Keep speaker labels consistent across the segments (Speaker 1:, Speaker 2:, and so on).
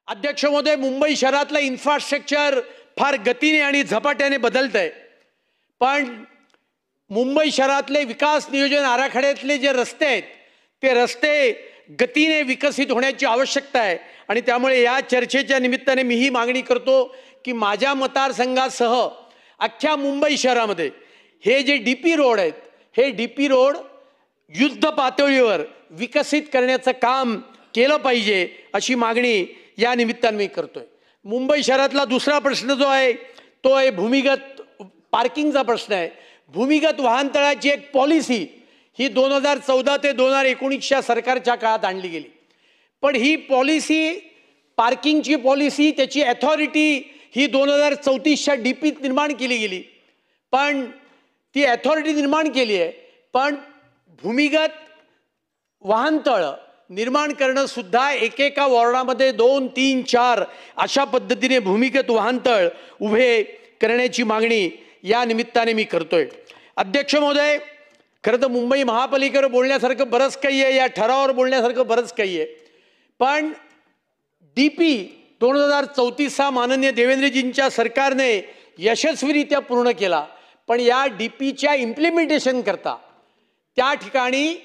Speaker 1: अध्यक्ष महोदय, मुंबई शहरातलं इन्फ्रास्ट्रक्चर फार गतीने आणि झपाट्याने बदलतंय, पण मुंबई शहरातले विकास नियोजन आराखड्यातले जे रस्ते आहेत ते रस्ते गतीने विकसित होण्याची आवश्यकता आहे। आणि त्यामुळे या चर्चेच्या निमित्ताने मी ही मागणी करतो की माझ्या मतदारसंघासह अख्ख्या मुंबई शहरामध्ये हे जे डीपी रोड आहेत, हे डीपी रोड युद्ध पातळीवर विकसित करण्याचं काम केलं पाहिजे अशी मागणी या निमित्ताने मी करतोय। मुंबई शहरातला दुसरा प्रश्न जो आहे तो आहे भूमिगत पार्किंगचा प्रश्न आहे। भूमिगत वाहनतळाची एक पॉलिसी ही 2014 ते 2019च्या सरकारच्या काळात आणली गेली, पण ही पॉलिसी पार्किंगची पॉलिसी त्याची अथॉरिटी ही 2034च्या डीपीत निर्माण केली गेली, पण ती अथॉरिटी निर्माण केली आहे, पण भूमिगत वाहनतळ निर्माण करणं सुद्धा एकेका वॉर्डामध्ये 2, 3, 4 अशा पद्धतीने भूमिगत वाहनतळ उभे करण्याची मागणी या निमित्ताने मी करतोय। अध्यक्ष महोदय, खरं तर मुंबई महापालिकेवर बोलण्यासारखं बरंच काही आहे, या ठरावावर बोलण्यासारखं बरंच काही आहे, पण डीपी 2034 माननीय देवेंद्रजींच्या सरकारने यशस्वीरित्या पूर्ण केला, पण या डीपीच्या इम्प्लिमेंटेशन करता त्या ठिकाणी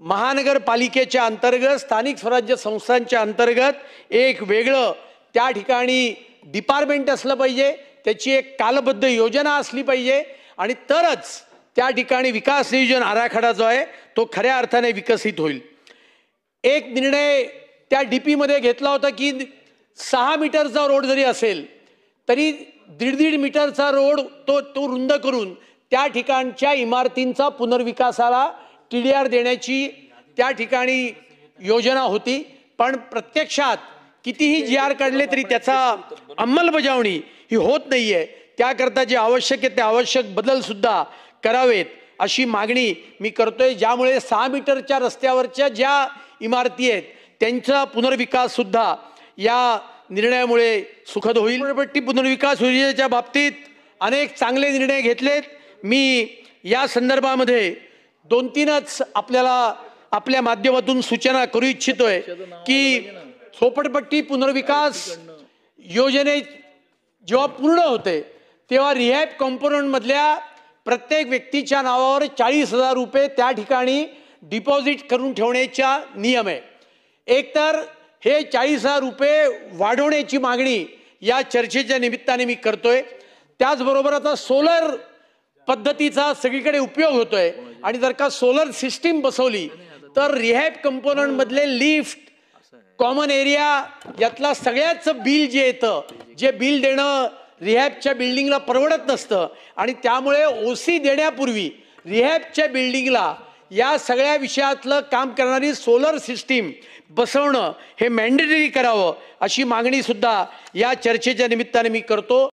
Speaker 1: महानगरपालिकेच्या अंतर्गत स्थानिक स्वराज्य संस्थांच्या अंतर्गत एक वेगळं त्या ठिकाणी डिपार्टमेंट असलं पाहिजे, त्याची एक कालबद्ध योजना असली पाहिजे आणि तरच त्या ठिकाणी विकास नियोजन आराखडा जो आहे तो खऱ्या अर्थाने विकसित होईल। एक निर्णय त्या डीपी मध्ये घेतला होता की 6 मीटरचा रोड जरी असेल तरी 1.5 मीटरचा रोड तो रुंद करून त्या ठिकाणच्या इमारतींचा पुनर्विकासाला TDR देण्याची त्या ठिकाणी योजना होती, पण प्रत्यक्षात कितीही GR काढले तरी त्याचा अंमलबजावणी ही होत नाहीये। त्याकरता जे आवश्यक आहे ते आवश्यक बदल सुद्धा करावेत अशी मागणी मी करतोय, ज्यामुळे 6 मीटरच्या रस्त्यावरच्या ज्या इमारती आहेत त्यांचा पुनर्विकास सुद्धा या निर्णयामुळे सुखद होईल। झोपडपट्टी पुनर्विकास योजनेच्या बाबतीत अनेक चांगले निर्णय घेतलेत। मी या संदर्भामध्ये 2-3च आपल्याला आपल्या माध्यमातून सूचना करू इच्छितोय की झोपडपट्टी पुनर्विकास योजने जेव्हा पूर्ण होते तेव्हा रिहॅब कॉम्पोनंट मधल्या प्रत्येक व्यक्तीच्या नावावर 40,000 रुपये त्या ठिकाणी डिपॉझिट करून ठेवण्याचा नियम आहे। एकतर हे 40,000 रुपये वाढवण्याची मागणी या चर्चेच्या निमित्ताने मी करतोय। त्याचबरोबर आता सोलर पद्धतीचा सगळीकडे उपयोग होतोय आणि जर का सोलर सिस्टीम बसवली तर रिहॅब कंपोनंट मधले लिफ्ट, कॉमन एरिया यातला सगळ्याच बिल जे येतं, जे बिल देणं रिहॅबच्या बिल्डिंगला परवडत नसतं आणि त्यामुळे OC देण्यापूर्वी रिहॅबच्या बिल्डिंगला या सगळ्या विषयातलं काम करणारी सोलर सिस्टीम बसवणं हे मॅन्डेटरी करावं अशी मागणी सुद्धा या चर्चेच्या निमित्ताने मी करतो।